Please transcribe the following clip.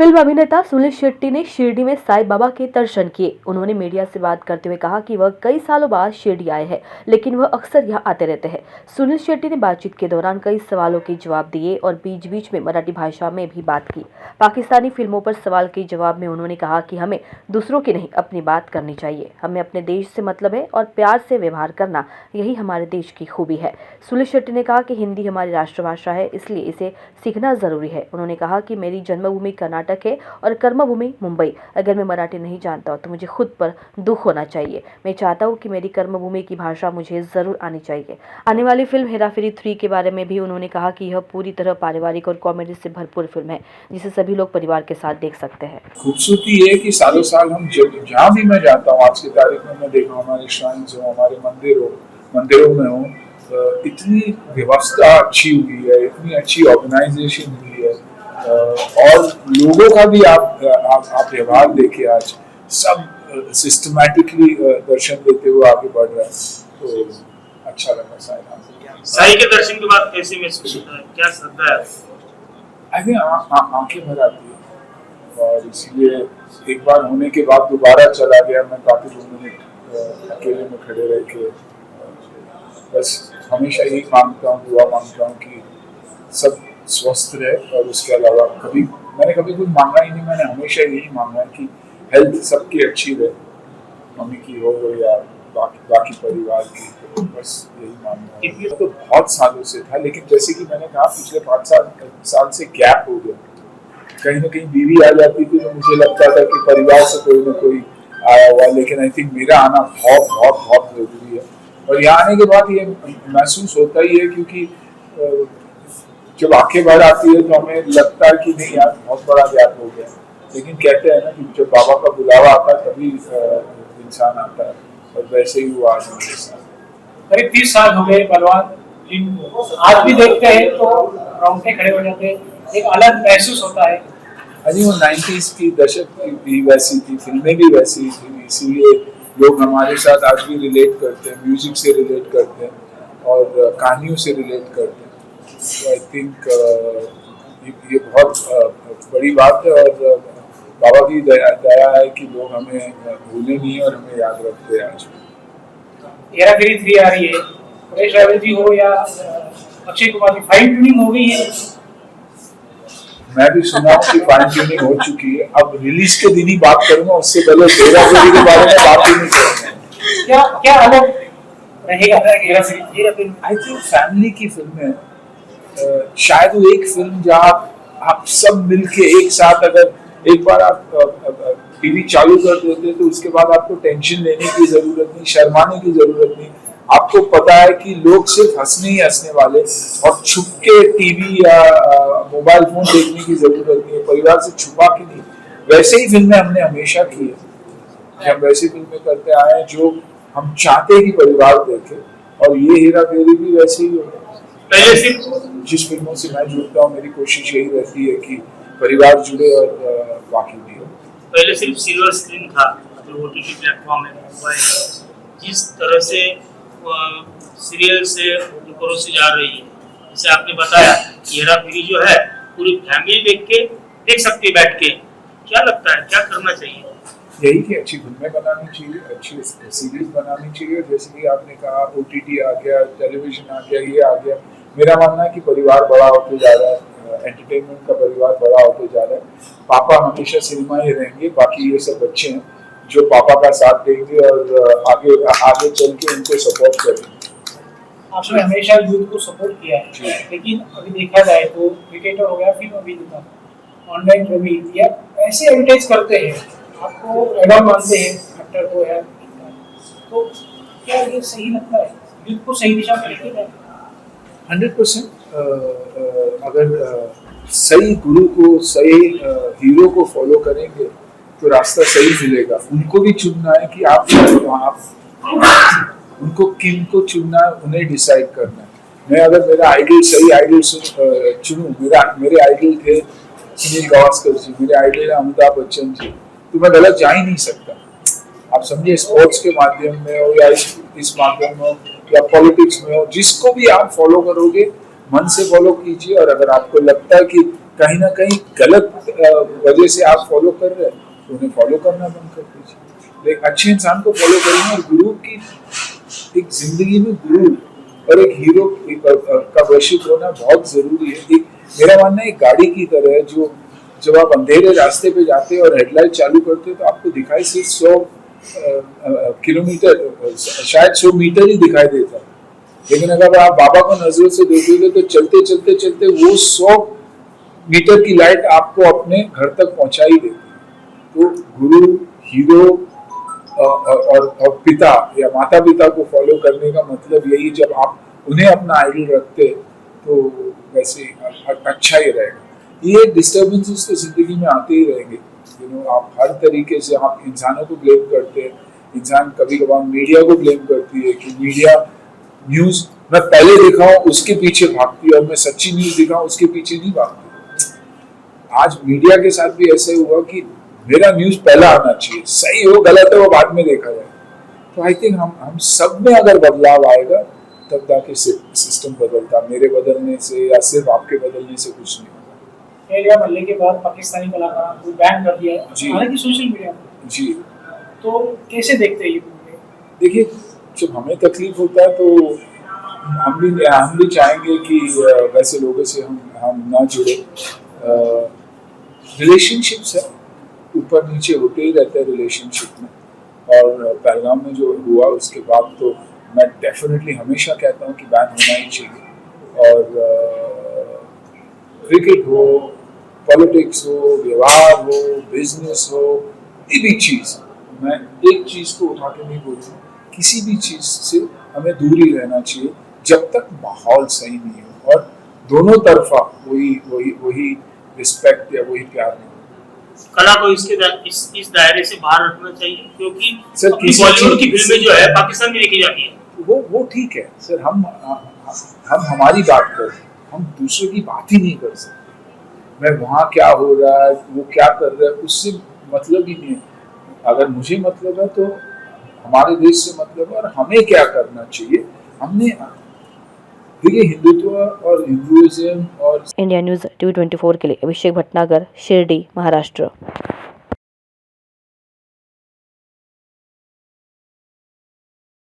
Film अभिनेता सुनील शेट्टी ने शिरडी में साईं बाबा के दर्शन किए। उन्होंने मीडिया से बात करते हुए कहा कि वह कई सालों बाद शिरडी आए हैं, लेकिन वह अक्सर यहां आते रहते हैं। सुनील शेट्टी ने बातचीत के दौरान कई सवालों के जवाब दिए और बीच बीच में मराठी भाषा में भी बात की। पाकिस्तानी फिल्मों पर सवाल के जवाब में उन्होंने कहा कि हमें दूसरों की नहीं अपनी बात करनी चाहिए। हमें अपने देश से मतलब है और प्यार से व्यवहार करना, यही हमारे देश की खूबी है। सुनील शेट्टी ने कहा कि हिंदी हमारी राष्ट्रभाषा है, इसलिए इसे सीखना जरूरी है। उन्होंने कहा कि मेरी जन्मभूमि कर्नाटक है और कर्मभूमि मुंबई। अगर मैं मराठी नहीं जानता तो मुझे खुद पर दुख होना चाहिए। मैं चाहता हूँ कि मेरी कर्मभूमि की भाषा मुझे जरूर आनी चाहिए। आने वाली फिल्म हेरा फेरी 3 के बारे में भी उन्होंने कहा कि यह पूरी तरह पारिवारिक और कॉमेडी से भरपूर फिल्म है, जिसे सभी लोग परिवार के साथ देख सकते हैं। खूबसूरती है कि सालों साल हम जहाँ भी मैं जाता हूँ, आज की तारीख में मैं देखा हमारे श्राइन्स हो, हमारे मंदिरों में हो, इतनी व्यवस्था अच्छी हुई है, इतनी अच्छी ऑर्गेनाइजेशन हुई है, और लोगों का भी आप व्यवहार देखिए, आज सब सिस्टमैटिकली दर्शन देते हुए आगे बढ़ रहे हैं, तो अच्छा लगा। साईं के दर्शन के बाद कैसे महसूस होता है, क्या श्रद्धा है? आई थिंक आंखें भर आती है, और इसलिए एक बार होने के बाद दोबारा चला गया मैं, काफी 2 मिनट अकेले में खड़े रह के बस हमेशा यही मांगता हूँ, दुआ मांगता हूँ कि सब स्वस्थ रहे, और उसके अलावा मैंने कभी कुछ मांगा ही नहीं, मैंने हमेशा यही मांगा है कि हेल्थ सबकी अच्छी रहे, मम्मी की हो या बाकी परिवार की, तो बस यही मांगना है। तो बहुत सालों से था, लेकिन जैसे कि मैंने कहा पिछले 5 साल से गैप हो गया। कहीं ना कहीं बीवी आ जाती थी तो मुझे लगता था कि परिवार से कोई ना कोई आया हुआ, लेकिन आई थिंक मेरा आना बहुत बहुत बहुत जरूरी है। और यहाँ आने के बाद ये महसूस होता ही है, क्योंकि जब आंखें भर आती है तो हमें लगता है कि नहीं यार बहुत बड़ा गैप हो गया, लेकिन कहते हैं ना कि जब बाबा का बुलावा आता है तभी इंसान आता है, और वैसे ही हुआ आज मेरे साथ। करीब 30 साल हो गए पहलवान जिनको आज भी देखते हैं तो रोंगटे खड़े हो जाते हैं, एक अलग महसूस होता है। अजी वो 90s की दशक भी वैसी थी, फिल्में भी वैसी थी, इसीलिए लोग हमारे साथ आज भी रिलेट करते हैं, म्यूजिक से रिलेट करते हैं और कहानियों से रिलेट करते हैं। तो आई थिंक ये बहुत बड़ी बात है, और बाबा की दया है कि लोग हमें भूले नहीं और हमें याद रखते हैं। आज हेरा फेरी 3 आ रही है, परेश रावल जी हो या अक्षय कुमार की फाइन ट्यूनिंग हो गई है। मैं भी सुना हूँ कि फाइन ट्यूनिंग हो चुकी है, अब रिलीज के दिन ही बात करूंगा, उससे पहले हेरा फेरी के बारे में बात ही नहीं करूंगा। क्या अलग रहेगा हेरा फेरी? आई थिंक फैमिली की फिल्म है, शायद वो एक फिल्म जहाँ आप सब मिलके एक साथ, अगर एक बार आप टीवी चालू कर देते तो उसके बाद आपको टेंशन लेने की जरूरत नहीं, शर्माने की जरूरत नहीं। आपको पता है कि लोग सिर्फ हंसने ही हंसने वाले, और छुप के टीवी या मोबाइल फोन देखने की जरूरत नहीं है, परिवार से छुपा के नहीं। वैसे ही फिल्में हमने हमेशा की है, हम वैसी फिल्में करते आए हैं जो हम चाहते हैं कि परिवार देखे, और ये हेरा फेरी भी वैसे ही होगा। पहले सिर्फ जिस फिल्मों से मैं जुड़ता हूँ, मेरी कोशिश यही रहती है कि परिवार जुड़े और बाकी भी हो। पहले सिर्फ सिल्वर स्क्रीन था, जो ओटीटी प्लेटफॉर्म है, जिस तरह से सीरियल से परोसी जा रही है, जैसे आपने बताया कि हेरा फेरी जो है पूरी फैमिली देख सकती है बैठ के, क्या लगता है क्या करना चाहिए? यही कि अच्छी फिल्में बनानी चाहिए, अच्छी सीरीज बनानी चाहिए। जैसे कि आपने कहा ओटीटी आ गया, टेलीविजन आ गया, ये आ गया। मेरा मानना है कि परिवार बड़ा होते जा रहा है, एंटरटेनमेंट का परिवार बड़ा होते जा रहा है। पापा हमेशा सिनेमा ही रहेंगे, बाकी ये सब बच्चे हैं जो पापा का साथ देंगे और आगे चल के उनको सपोर्ट करेंगे। आपने हमेशा यूथ को सपोर्ट किया है, लेकिन अभी देखा जाए तो क्रिकेटर हो गया, फिल्म अभिनेता, ऑनलाइन रवि या ऐसे एडवर्टाइज करते हैं, आपको एडॉल मानते हैं एक्टर को या, तो क्या ये सही लगता है? यूथ को सही दिशा में लेके जाए 100%। अगर सही गुरु को, सही हीरो को फॉलो करेंगे तो रास्ता सही मिलेगा। उनको भी चुनना है कि आप उनको किन को चुनना है, उन्हें डिसाइड करना है। मैं अगर मेरा आइडल सही आइडल चुनूं, मेरे आइडल थे सुनील गावस्कर जी, मेरे आइडल है अमिताभ बच्चन जी, तो मैं गलत जा ही नहीं सकता। आप समझिए, स्पोर्ट्स के माध्यम में हो या इस माध्यम में हो या पॉलिटिक्स में हो, जिसको भी आप फॉलो करोगे मन से फॉलो कीजिए, और अगर आपको लगता है कि कहीं ना कहीं गलत वजह से आप फॉलो कर रहे हैं तो उन्हें फॉलो करना बंद कर दीजिए। एक अच्छे इंसान को फॉलो करेंगे और गुरु की एक जिंदगी में गुरु और एक हीरो का वर्शिप होना बहुत जरूरी है। एक मेरा मानना है एक गाड़ी की तरह है जो जब आप अंधेरे रास्ते पे जाते हैं और हेडलाइट चालू करते हो तो आपको दिखाई सिर्फ 100 किलोमीटर शायद 100 मीटर ही दिखाई देता है, लेकिन अगर आप बाबा को नजरों से देखोगे तो चलते चलते चलते वो 100 मीटर की लाइट आपको अपने घर तक पहुंचा ही देती है। तो गुरु, हीरो और पिता या माता पिता को फॉलो करने का मतलब यही, जब आप उन्हें अपना आइडल रखते तो वैसे अच्छा ही रहेगा। ये डिस्टर्बेंसेस तो जिंदगी में आते ही रहेंगे। आप हर तरीके से आप इंसानों को ब्लेम करते हैं, इंसान कभी कभार मीडिया को ब्लेम करती है कि मीडिया न्यूज मैं पहले दिखाऊं उसके पीछे भागती है और मैं सच्ची न्यूज दिखाऊं उसके पीछे नहीं भागती। आज मीडिया के साथ भी ऐसे हुआ कि मेरा न्यूज पहला आना चाहिए, सही हो गलत है वो बाद में देखा जाए। तो आई थिंक हम सब में अगर बदलाव आएगा तब जाके सिस्टम बदलता, मेरे बदलने से या सिर्फ आपके बदलने से कुछ नहीं होगा। एरिया मल्ले के बाद पाकिस्तानी कलाकारों को बैन कर दिया जी। हालांकि सोशल मीडिया पर, जी तो कैसे देखते हैं ये मूवी? देखिए, जब हमें तकलीफ होता है तो हम भी चाहेंगे कि वैसे लोगों से हम ना जुड़े। रिलेशनशिप्स है, ऊपर नीचे होते ही रहते हैं रिलेशनशिप में, और पहलगाम में जो हुआ उसके बाद तो मैं डेफिनेटली हमेशा कहता हूँ कि बैन होना ही चाहिए। और क्रिकेट हो, पॉलिटिक्स हो, व्यवहार हो, बिजनेस हो, ये भी चीज़, मैं एक चीज़ को उठा के नहीं बोलूँ, किसी भी चीज़ से हमें दूर ही रहना चाहिए जब तक माहौल सही नहीं हो और दोनों तरफा वही रिस्पेक्ट या वही प्यार नहीं हो। कला को इस दायरे से बाहर रखना चाहिए, क्योंकि सर बॉलीवुड की फिल्में जो है पाकिस्तान में देखी जाती है। वो ठीक है सर, हम हमारी बात कर रहे हैं, हम दूसरों की बात ही नहीं कर सकते। मैं वहाँ क्या हो रहा है, वो क्या कर रहा है, उससे मतलब ही नहीं है। अगर मुझे मतलब है तो हमारे देश से मतलब है, और हमें क्या करना चाहिए। हमने देखिए हिंदुत्व और हिंदुइज्म और इंडिया न्यूज़ 224 के लिए अभिषेक भटनागर, शिरडी, महाराष्ट्र।